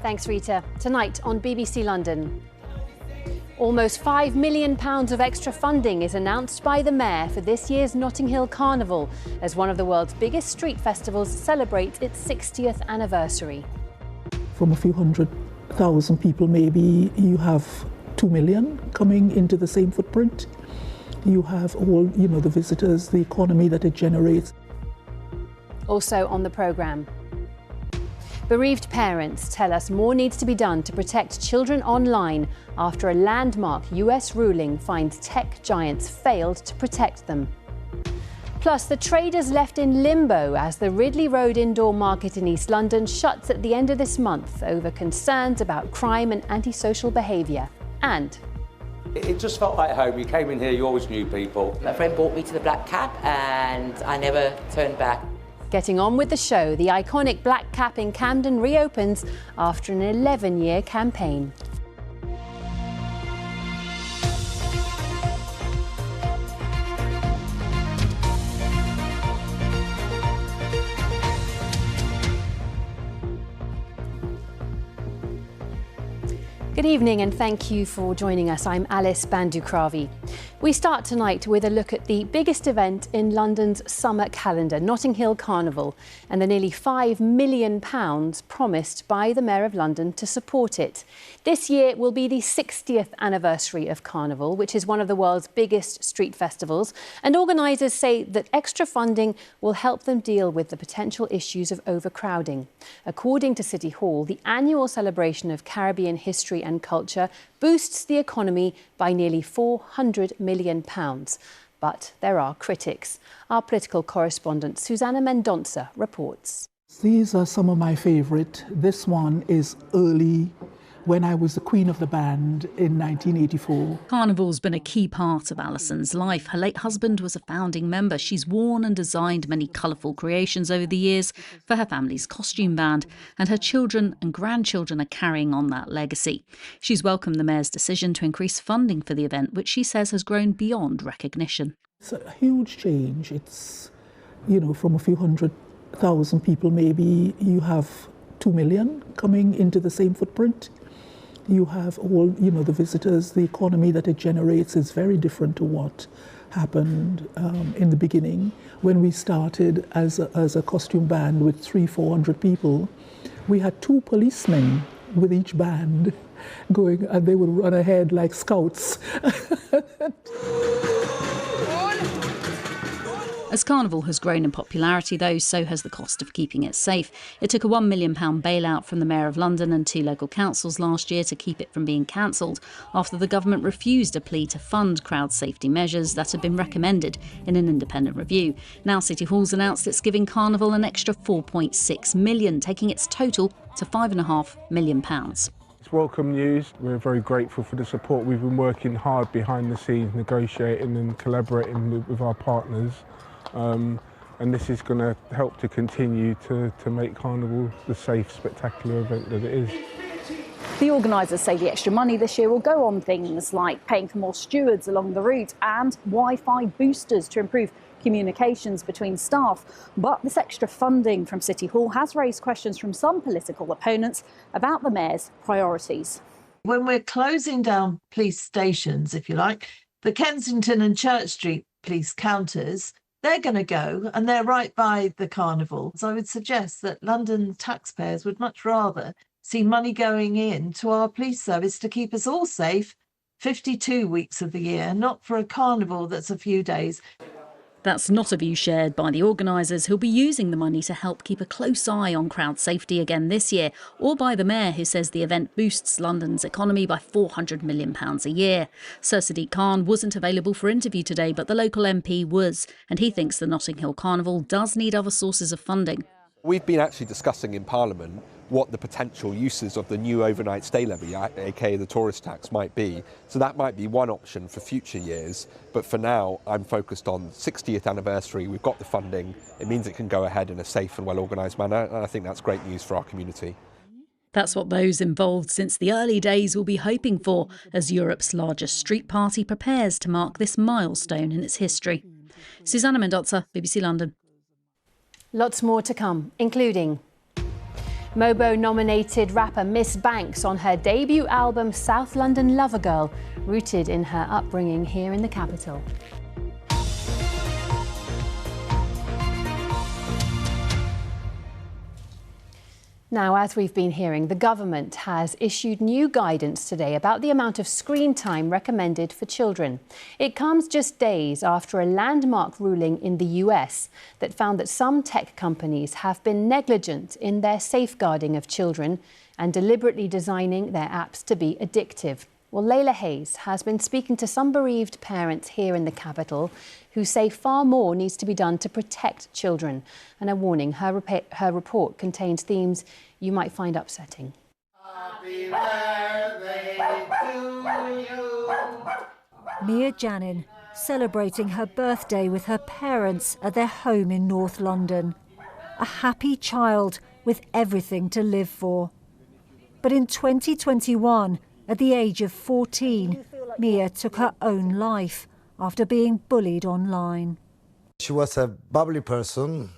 Thanks, Rita. Tonight on BBC London. Almost £5 million of extra funding is announced by the Mayor for this year's Notting Hill Carnival, as one of the world's biggest street festivals celebrates its 60th anniversary. From a few 100,000 people, maybe you have 2 million coming into the same footprint. You have all, the visitors, the economy that it generates. Also on the programme. Bereaved parents tell us more needs to be done to protect children online after a landmark US ruling finds tech giants failed to protect them. Plus, the traders left in limbo as the Ridley Road indoor market in East London shuts at the end of this month over concerns about crime and antisocial behaviour. And it just felt like home. You came in here, you always knew people. My friend brought me to the Black Cap and I never turned back. getting on with the show, the iconic Black Cap in Camden reopens after an 11-year campaign. Good evening and thank you for joining us. I'm Alice Bandukravi. We start tonight with a look at the biggest event in London's summer calendar, Notting Hill Carnival, and the nearly £5 million promised by the Mayor of London to support it. This year will be the 60th anniversary of Carnival, which is one of the world's biggest street festivals, and organisers say that extra funding will help them deal with the potential issues of overcrowding. According to City Hall, the annual celebration of Caribbean history and culture boosts the economy by nearly £400 million. But there are critics. Our political correspondent Susanna Mendonça reports. These are some of my favourite. This one is early, when I was the Queen of the Band in 1984. Carnival's been a key part of Alison's life. Her late husband was a founding member. She's worn and designed many colourful creations over the years for her family's costume band, and her children and grandchildren are carrying on that legacy. She's welcomed the Mayor's decision to increase funding for the event, which she says has grown beyond recognition. It's a huge change. It's, from a few 100,000 people, maybe you have 2 million coming into the same footprint. You have all, the visitors, the economy that it generates is very different to what happened in the beginning. When we started as a costume band with 300-400 people, we had 2 policemen with each band going, and they would run ahead like scouts. As Carnival has grown in popularity, though, so has the cost of keeping it safe. It took a £1 million bailout from the Mayor of London and 2 local councils last year to keep it from being cancelled after the government refused a plea to fund crowd safety measures that had been recommended in an independent review. Now City Hall's announced it's giving Carnival an extra £4.6 million, taking its total to £5.5 million. It's welcome news. We're very grateful for the support. We've been working hard behind the scenes, negotiating and collaborating with our partners. And this is going to help to continue to make Carnival the safe, spectacular event that it is. The organisers say the extra money this year will go on things like paying for more stewards along the route and Wi-Fi boosters to improve communications between staff. But this extra funding from City Hall has raised questions from some political opponents about the Mayor's priorities. When we're closing down police stations, if you like, the Kensington and Church Street police counters, they're going to go, and they're right by the Carnival. So I would suggest that London taxpayers would much rather see money going in to our police service to keep us all safe 52 weeks of the year, not for a carnival that's a few days. That's not a view shared by the organisers, who'll be using the money to help keep a close eye on crowd safety again this year, or by the Mayor, who says the event boosts London's economy by £400 million a year. Sir Sadiq Khan wasn't available for interview today, but the local MP was, and he thinks the Notting Hill Carnival does need other sources of funding. We've been actually discussing in Parliament what the potential uses of the new overnight stay levy, aka the tourist tax, might be. So that might be one option for future years. But for now, I'm focused on 60th anniversary. We've got the funding. It means it can go ahead in a safe and well-organised manner. And I think that's great news for our community. That's what those involved since the early days will be hoping for as Europe's largest street party prepares to mark this milestone in its history. Susanna Mendonça, BBC London. Lots more to come, including Mobo nominated rapper Miss Banks on her debut album South London Lover Girl, rooted in her upbringing here in the capital. Now, as we've been hearing, the government has issued new guidance today about the amount of screen time recommended for children. It comes just days after a landmark ruling in the US that found that some tech companies have been negligent in their safeguarding of children and deliberately designing their apps to be addictive. Well, Layla Hayes has been speaking to some bereaved parents here in the capital who say far more needs to be done to protect children. And a warning, her report contains themes you might find upsetting. Happy birthday to you. Mia Janin celebrating her birthday with her parents at their home in North London. A happy child with everything to live for. But in 2021, at the age of 14, Mia took her own life after being bullied online. She was a bubbly person.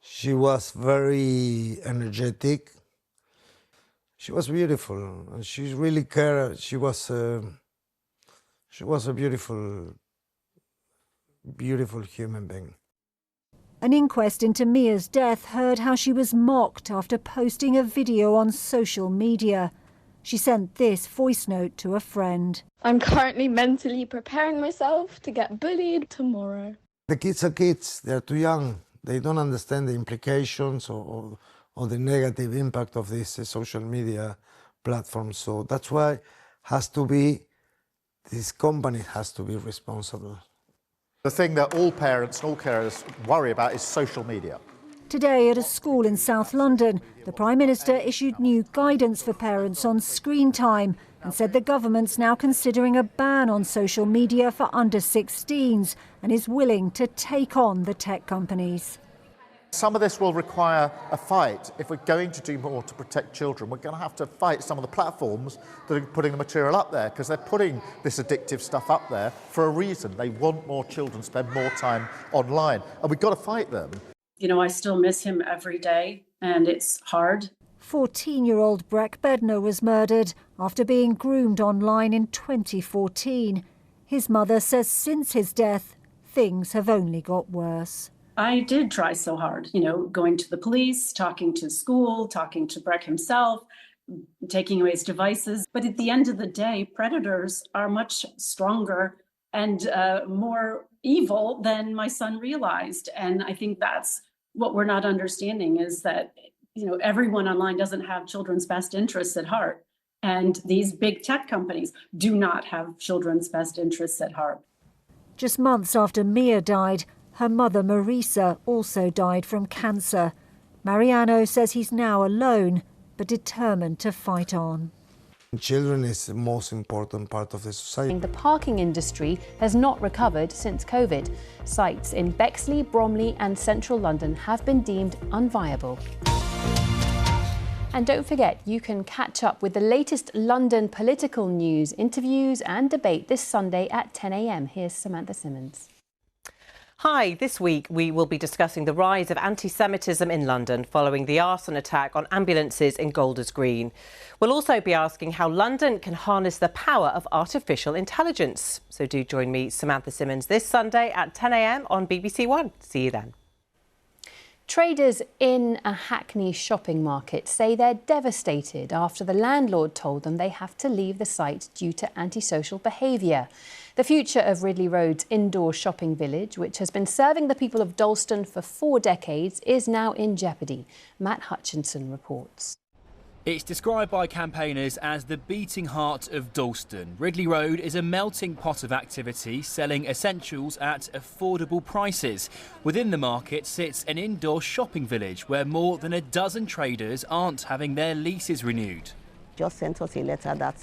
She was very energetic. She was beautiful, and she really cared. She was a beautiful, beautiful human being. An inquest into Mia's death heard how she was mocked after posting a video on social media. She sent this voice note to a friend. I'm currently mentally preparing myself to get bullied tomorrow. The kids are kids. They're too young. They don't understand the implications or the negative impact of this social media platform. So that's why this company has to be responsible. The thing that all parents and all carers worry about is social media. Today at a school in South London, the Prime Minister issued new guidance for parents on screen time and said the government's now considering a ban on social media for under 16s and is willing to take on the tech companies. Some of this will require a fight. If we're going to do more to protect children, we're going to have to fight some of the platforms that are putting the material up there, because they're putting this addictive stuff up there for a reason. They want more children to spend more time online, and we've got to fight them. You know, I still miss him every day, and it's hard. 14-year-old Breck Bednar was murdered after being groomed online in 2014. His mother says since his death, things have only got worse. I did try so hard, you know, going to the police, talking to school, talking to Breck himself, taking away his devices. But at the end of the day, predators are much stronger and more evil than my son realized. And I think that's what we're not understanding, is that, you know, everyone online doesn't have children's best interests at heart. And these big tech companies do not have children's best interests at heart. Just months after Mia died, her mother Marisa also died from cancer. Mariano says he's now alone, but determined to fight on. Children is the most important part of the society. The parking industry has not recovered since COVID. Sites in Bexley, Bromley and central London have been deemed unviable. And don't forget, you can catch up with the latest London political news, interviews and debate this Sunday at 10 a.m. Here's Samantha Simmons. Hi, this week we will be discussing the rise of anti-Semitism in London following the arson attack on ambulances in Golders Green. We'll also be asking how London can harness the power of artificial intelligence. So do join me, Samantha Simmons, this Sunday at 10 a.m. on BBC One. See you then. Traders in a Hackney shopping market say they're devastated after the landlord told them they have to leave the site due to antisocial behaviour. The future of Ridley Road's indoor shopping village, which has been serving the people of Dalston for 4 decades, is now in jeopardy. Matt Hutchinson reports. It's described by campaigners as the beating heart of Dalston. Ridley Road is a melting pot of activity, selling essentials at affordable prices. Within the market sits an indoor shopping village where more than a dozen traders aren't having their leases renewed. Just sent us a letter that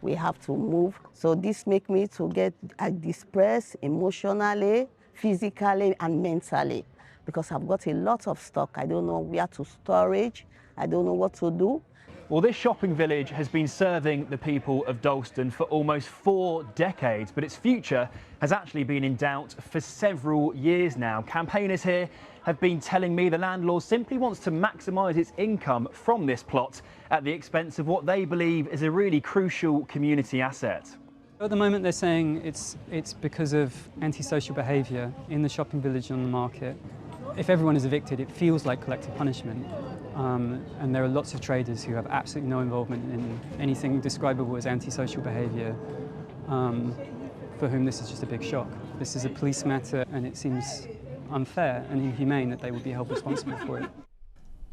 we have to move. So this makes me to get depressed emotionally, physically and mentally, because I've got a lot of stock. I don't know where to storage. I don't know what to do. Well, this shopping village has been serving the people of Dalston for almost 4 decades, but its future has actually been in doubt for several years now. Campaigners here have been telling me the landlord simply wants to maximise its income from this plot at the expense of what they believe is a really crucial community asset. At the moment they're saying it's because of antisocial behaviour in the shopping village on the market. If everyone is evicted, it feels like collective punishment. And there are lots of traders who have absolutely no involvement in anything describable as antisocial behaviour, for whom this is just a big shock. This is a police matter, and it seems unfair and inhumane that they would be held responsible for it.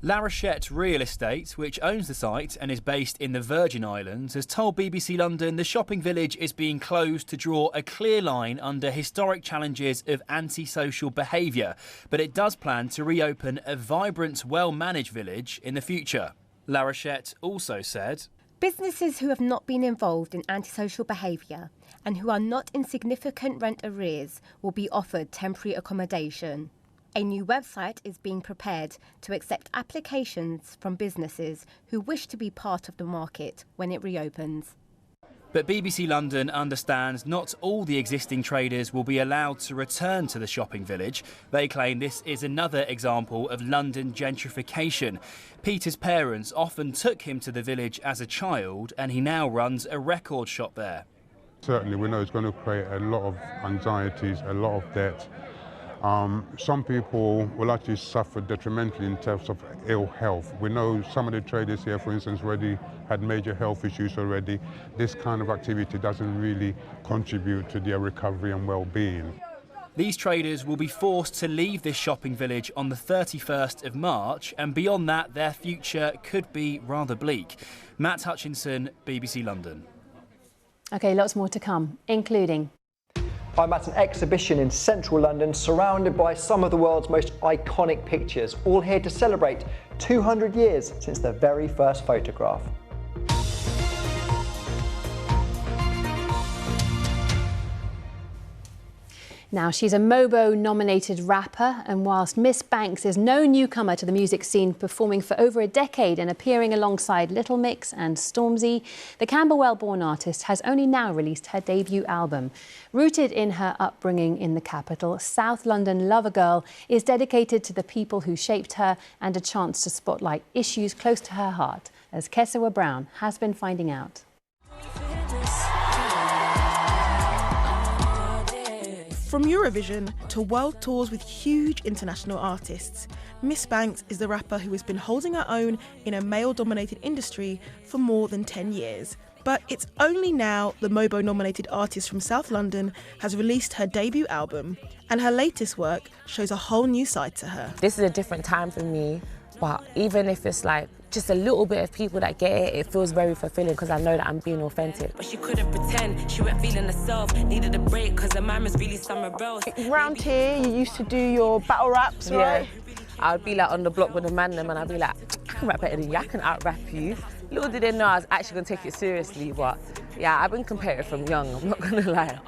La Rochette Real Estate, which owns the site and is based in the Virgin Islands, has told BBC London the shopping village is being closed to draw a clear line under historic challenges of antisocial behaviour, but it does plan to reopen a vibrant, well-managed village in the future. La Rochette also said, "Businesses who have not been involved in antisocial behaviour and who are not in significant rent arrears will be offered temporary accommodation. A new website is being prepared to accept applications from businesses who wish to be part of the market when it reopens." But BBC London understands not all the existing traders will be allowed to return to the shopping village. They claim this is another example of London gentrification. Peter's parents often took him to the village as a child, and he now runs a record shop there. Certainly we know it's going to create a lot of anxieties, a lot of debt. Some people will actually suffer detrimentally in terms of ill health. We know some of the traders here, for instance, already had major health issues already. This kind of activity doesn't really contribute to their recovery and well-being. These traders will be forced to leave this shopping village on the 31st of March, and beyond that, their future could be rather bleak. Matt Hutchinson, BBC London. OK, lots more to come, including... I'm at an exhibition in central London surrounded by some of the world's most iconic pictures, all here to celebrate 200 years since their very first photograph. Now, she's a Mobo-nominated rapper, and whilst Miss Banks is no newcomer to the music scene, performing for over a decade and appearing alongside Little Mix and Stormzy, the Camberwell-born artist has only now released her debut album. Rooted in her upbringing in the capital, South London Lover Girl is dedicated to the people who shaped her and a chance to spotlight issues close to her heart, as Kesawa Brown has been finding out. From Eurovision to world tours with huge international artists, Miss Banks is the rapper who has been holding her own in a male-dominated industry for more than 10 years. But it's only now the Mobo-nominated artist from South London has released her debut album, and her latest work shows a whole new side to her. This is a different time for me, but even if it's like just a little bit of people that get it, it feels very fulfilling because I know that I'm being authentic. But she couldn't pretend, she went feeling herself, needed a break because her man was really somewhere else. Round here, you used to do your battle raps, right? I would be like on the block with the man them and I'd be like, I can rap better than you, I can out-rap you. Little did they know I was actually going to take it seriously, but yeah, I've been competitive from young, I'm not going to lie.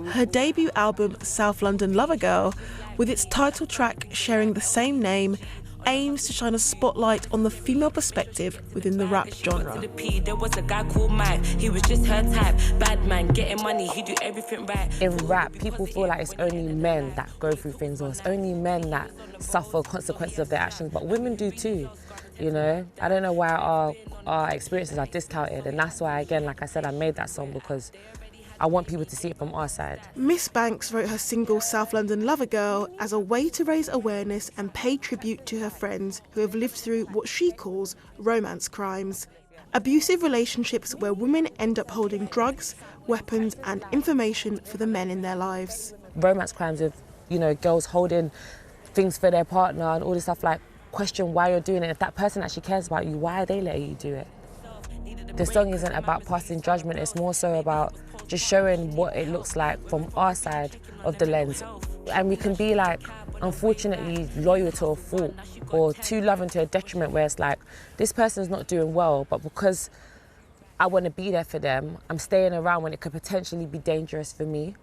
Her debut album, South London Lover Girl, with its title track sharing the same name, aims to shine a spotlight on the female perspective within the rap genre. There was a guy called Mike, he was just her type, bad man, getting money, he do everything right. In rap, people feel like it's only men that go through things, or it's only men that suffer consequences of their actions, but women do too, you know? I don't know why our experiences are discounted, and that's why, again, like I said, I made that song because I want people to see it from our side. Miss Banks wrote her single South London Lover Girl as a way to raise awareness and pay tribute to her friends who have lived through what she calls romance crimes. Abusive relationships where women end up holding drugs, weapons and information for the men in their lives. Romance crimes of, you know, girls holding things for their partner and all this stuff, like question why you're doing it. If that person actually cares about you, why are they letting you do it? The song isn't about passing judgment, it's more so about just showing what it looks like from our side of the lens. And we can be like, unfortunately, loyal to a fault or too loving to a detriment where it's like, this person's not doing well, but because I want to be there for them, I'm staying around when it could potentially be dangerous for me.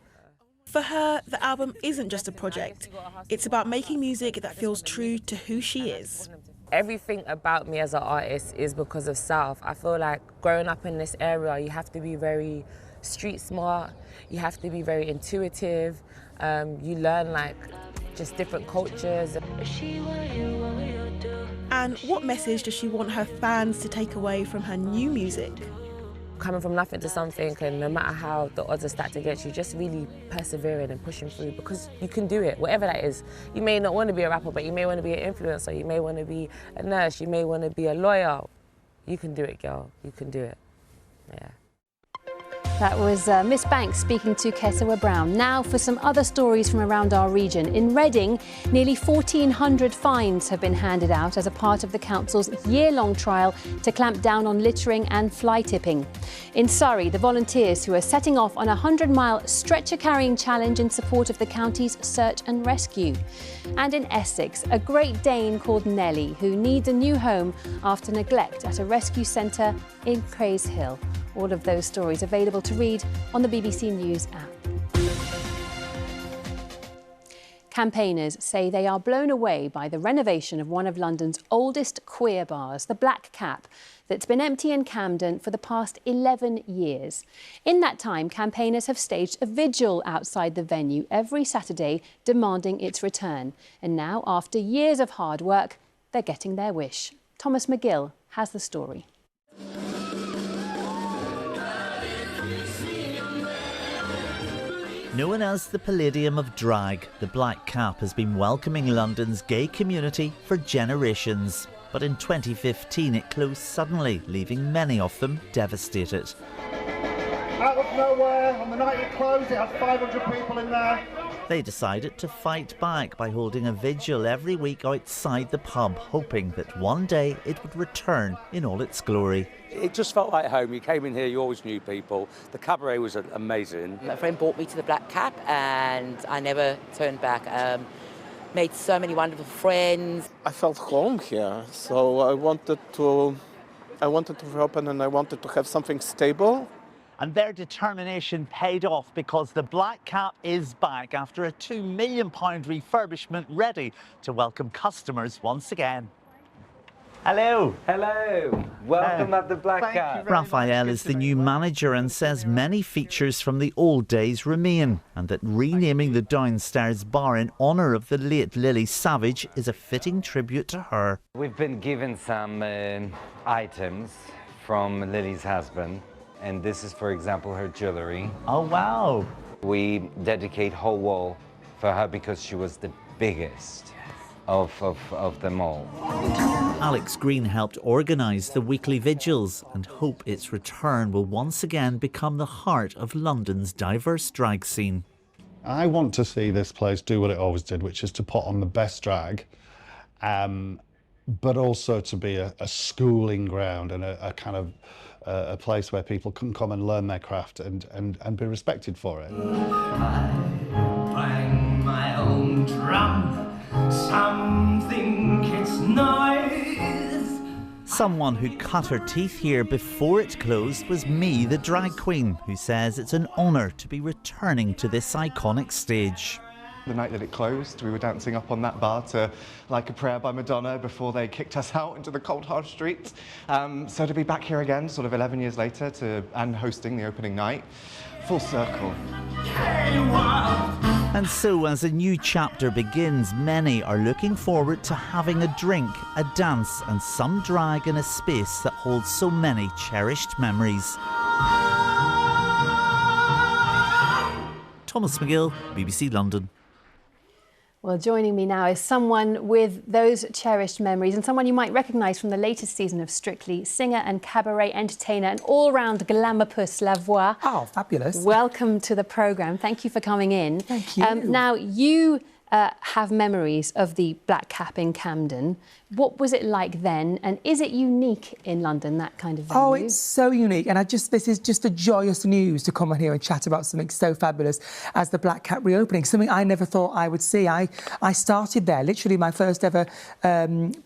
For her, the album isn't just a project. It's about making music that feels true to who she is. Everything about me as an artist is because of South. I feel like growing up in this area, you have to be very street smart, you have to be very intuitive, you learn like just different cultures. And what message does she want her fans to take away from her new music? Coming from nothing to something, and no matter how the odds are stacked against you, just really persevering and pushing through, because you can do it, whatever that is. You may not want to be a rapper, but you may want to be an influencer, you may want to be a nurse, you may want to be a lawyer. You can do it, girl. You can do it. Yeah. That was Miss Banks speaking to Kesawa Brown. Now for some other stories from around our region. In Reading, nearly 1,400 fines have been handed out as a part of the council's year-long trial to clamp down on littering and fly tipping. In Surrey, the volunteers who are setting off on a 100-mile stretcher-carrying challenge in support of the county's search and rescue. And in Essex, a Great Dane called Nellie, who needs a new home after neglect at a rescue centre in Craze Hill. All of those stories available to read on the BBC News app. Campaigners say they are blown away by the renovation of one of London's oldest queer bars, the Black Cap, that's been empty in Camden for the past 11 years. In that time, campaigners have staged a vigil outside the venue every Saturday demanding its return. And now, after years of hard work, they're getting their wish. Thomas McGill has the story. Known as the Palladium of Drag, the Black Cap has been welcoming London's gay community for generations. But in 2015 it closed suddenly, leaving many of them devastated. Out of nowhere, on the night it closed, it had 500 people in there. They decided to fight back by holding a vigil every week outside the pub, hoping that one day it would return in all its glory. It just felt like home. You came in here, you always knew people. The cabaret was amazing. A friend brought me to the Black Cap and I never turned back. Made so many wonderful friends. I felt home here, so I wanted to reopen and I wanted to have something stable. And their determination paid off because the Black Cap is back after a £2 million refurbishment, ready to welcome customers once again. Hello. Hello. Welcome at the Black Cap. Raphael is the new manager and says many features from the old days remain, and that renaming the downstairs bar in honour of the late Lily Savage is a fitting tribute to her. We've been given some items from Lily's husband, and this is, for example, her jewellery. Oh, wow. We dedicate whole wall for her because she was the biggest of them all. Alex Green helped organise the weekly vigils and hope its return will once again become the heart of London's diverse drag scene. I want to see this place do what it always did, which is to put on the best drag, but also to be a schooling ground and a kind of a place where people can come and learn their craft and be respected for it. I bang my own drum. Some think it's nice. Someone who cut her teeth here before it closed was me, the drag queen, who says it's an honour to be returning to this iconic stage. The night that it closed, we were dancing up on that bar to Like a Prayer by Madonna before they kicked us out into the cold, hard streets. So to be back here again, sort of 11 years later, and hosting the opening night, full circle. And so, as a new chapter begins, many are looking forward to having a drink, a dance and some drag in a space that holds so many cherished memories. Thomas McGill, BBC London. Well, joining me now is someone with those cherished memories and someone you might recognise from the latest season of Strictly, singer and cabaret entertainer and all-round glamourpuss la voix. Oh, fabulous. Welcome to the programme. Thank you for coming in. Thank you. Now, you have memories of the Black Cap in Camden. What was it like then, and is it unique in London, that kind of venue? Oh, it's so unique, and this is just a joyous news to come on here and chat about something so fabulous as the Black Cap reopening, something I never thought I would see. I started there, literally my first ever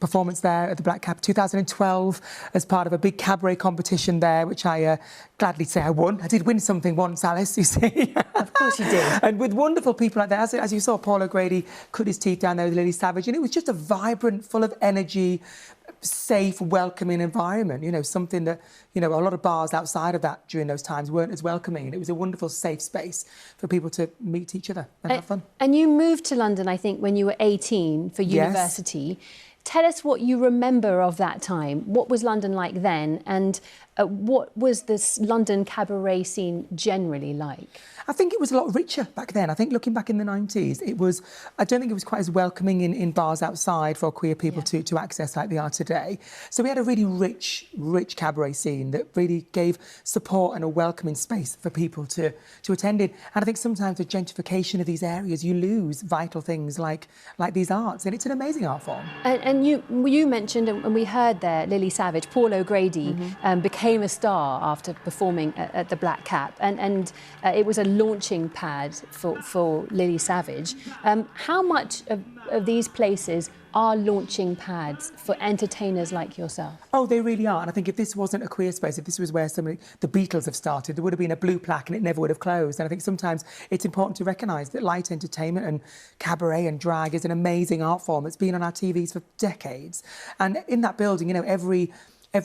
performance there at the Black Cap 2012 as part of a big cabaret competition there, which I gladly say I won. I did win something once, Alice, you see. Of course you did. And with wonderful people like that, as you saw, Paul O'Grady cut his teeth down there with Lily Savage, and it was just a vibrant, full of energy, safe, welcoming environment, you know, something that, you know, a lot of bars outside of that during those times weren't as welcoming. And it was a wonderful, safe space for people to meet each other and have fun. And you moved to London, I think, when you were 18 for university. Tell us what you remember of that time. What was London like then? And what was this London cabaret scene generally like? I think it was a lot richer back then. I think looking back in the 90s, I don't think it was quite as welcoming in bars outside for queer people to access like they are today. So we had a really rich cabaret scene that really gave support and a welcoming space for people to attend in. And I think sometimes with gentrification of these areas, you lose vital things like these arts. And it's an amazing art form. And you mentioned, and we heard there, Lily Savage, Paul O'Grady became a star after performing at the Black Cap. And it was a launching pad for Lily Savage. How much of these places are launching pads for entertainers like yourself? Oh, they really are. And I think if this wasn't a queer space, if this was where the Beatles have started, there would have been a blue plaque and it never would have closed. And I think sometimes it's important to recognise that light entertainment and cabaret and drag is an amazing art form that's been on our TVs for decades. And in that building, you know, every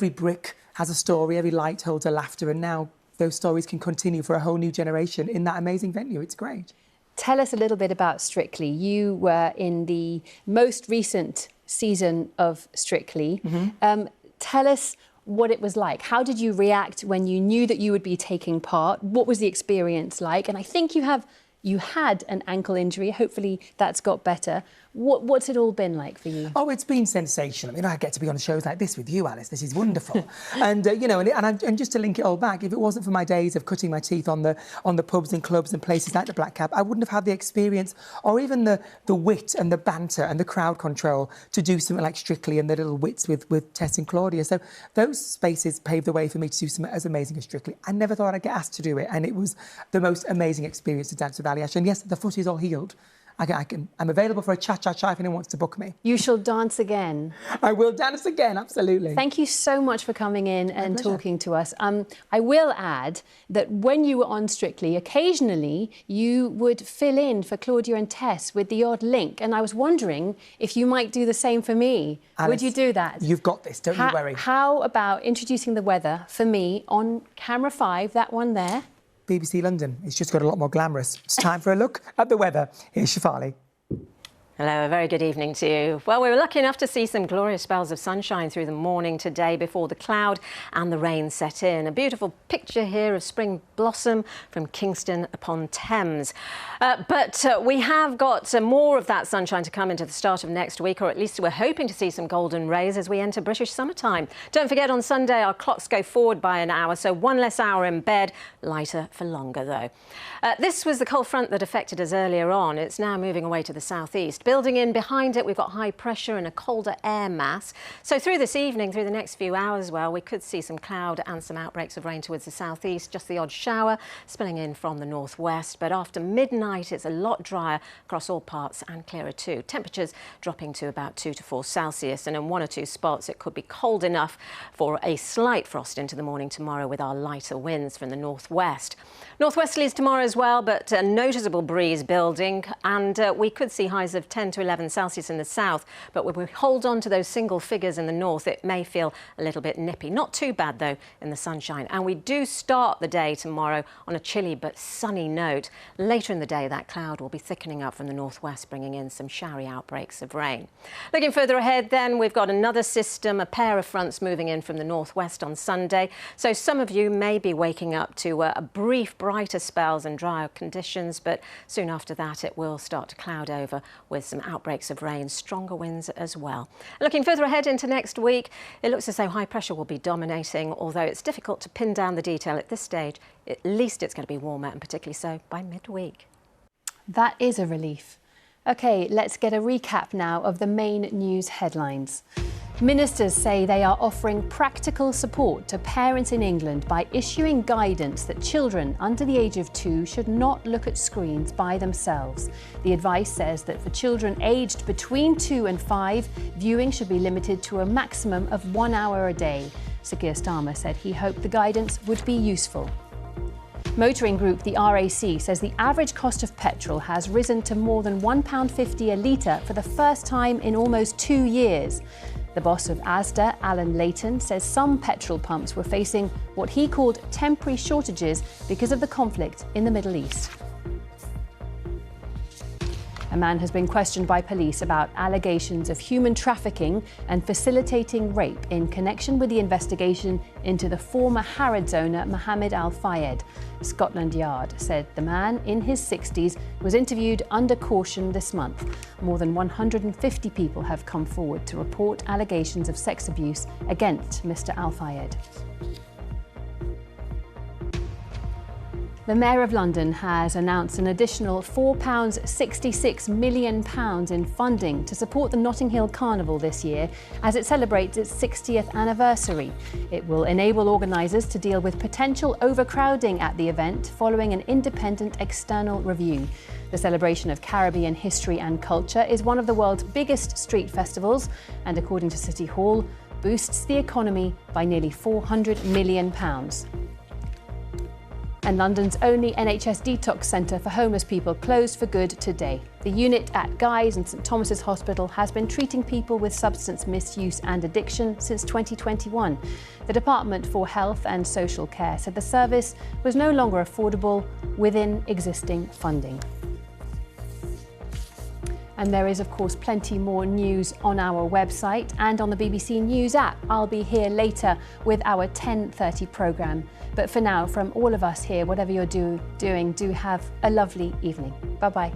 brick has a story, every light holds a laughter, and now those stories can continue for a whole new generation in that amazing venue. It's great. Tell us a little bit about Strictly. You were in the most recent season of Strictly. Tell us what it was like. How did you react when you knew that you would be taking part? What was the experience like? And I think you had an ankle injury. Hopefully that's got better. What's it all been like for you? Oh, it's been sensational. You know, I get to be on shows like this with you, Alice. This is wonderful. And you know, and just to link it all back, if it wasn't for my days of cutting my teeth on the pubs and clubs and places like the Black Cap, I wouldn't have had the experience or even the wit and the banter and the crowd control to do something like Strictly and the little wits with Tess and Claudia. So those spaces paved the way for me to do something as amazing as Strictly. I never thought I'd get asked to do it, and it was the most amazing experience to dance with Ali Ash. And yes, the foot is all healed. I'm available for a cha-cha-cha if anyone wants to book me. You shall dance again. I will dance again, absolutely. Thank you so much for coming in and talking to us. I will add that when you were on Strictly, occasionally you would fill in for Claudia and Tess with the odd link, and I was wondering if you might do the same for me. Alice, would you do that? You've got this, don't you worry. How about introducing the weather for me on camera 5, that one there? BBC London. It's just got a lot more glamorous. It's time for a look at the weather. Here's Shafali. Hello, a very good evening to you. Well, we were lucky enough to see some glorious spells of sunshine through the morning today before the cloud and the rain set in. A beautiful picture here of spring blossom from Kingston upon Thames. But we have got more of that sunshine to come into the start of next week, or at least we're hoping to see some golden rays as we enter British summertime. Don't forget, on Sunday our clocks go forward by an hour, so one less hour in bed, lighter for longer though. This was the cold front that affected us earlier on. It's now moving away to the southeast. Building in behind it, we've got high pressure and a colder air mass. So through this evening, through the next few hours, well, we could see some cloud and some outbreaks of rain towards the southeast, just the odd shower spilling in from the northwest. But after midnight, it's a lot drier across all parts and clearer too. Temperatures dropping to about 2 to 4 Celsius, and in one or two spots, it could be cold enough for a slight frost into the morning tomorrow with our lighter winds from the northwest. Northwesterlies tomorrow as well, but a noticeable breeze building, and we could see highs of 10 to 11 Celsius in the south, but when we hold on to those single figures in the north, it may feel a little bit nippy. Not too bad though in the sunshine, and we do start the day tomorrow on a chilly but sunny note. Later in the day, that cloud will be thickening up from the northwest, bringing in some showery outbreaks of rain. Looking further ahead then, we've got another system, a pair of fronts moving in from the northwest on Sunday, so some of you may be waking up to a brief brighter spells and drier conditions, but soon after that it will start to cloud over with some outbreaks of rain, stronger winds as well. Looking further ahead into next week, it looks as though high pressure will be dominating, although it's difficult to pin down the detail at this stage. At least it's going to be warmer, and particularly so by midweek. That is a relief. OK, let's get a recap now of the main news headlines. Ministers say they are offering practical support to parents in England by issuing guidance that children under the age of 2 should not look at screens by themselves. The advice says that for children aged between 2 and 5, viewing should be limited to a maximum of 1 hour a day. Sir Keir Starmer said he hoped the guidance would be useful. Motoring group the RAC says the average cost of petrol has risen to more than £1.50 a litre for the first time in almost 2 years. The boss of Asda, Alan Layton, says some petrol pumps were facing what he called temporary shortages because of the conflict in the Middle East. A man has been questioned by police about allegations of human trafficking and facilitating rape in connection with the investigation into the former Harrods owner Mohammed Al Fayed. Scotland Yard said the man, in his 60s, was interviewed under caution this month. More than 150 people have come forward to report allegations of sex abuse against Mr Al Fayed. The Mayor of London has announced an additional £4.66 million in funding to support the Notting Hill Carnival this year as it celebrates its 60th anniversary. It will enable organisers to deal with potential overcrowding at the event following an independent external review. The celebration of Caribbean history and culture is one of the world's biggest street festivals and, according to City Hall, boosts the economy by nearly £400 million. And London's only NHS detox centre for homeless people closed for good today. The unit at Guy's and St Thomas's Hospital has been treating people with substance misuse and addiction since 2021. The Department for Health and Social Care said the service was no longer affordable within existing funding. And there is, of course, plenty more news on our website and on the BBC News app. I'll be here later with our 10:30 programme. But for now, from all of us here, whatever you're doing, do have a lovely evening. Bye-bye.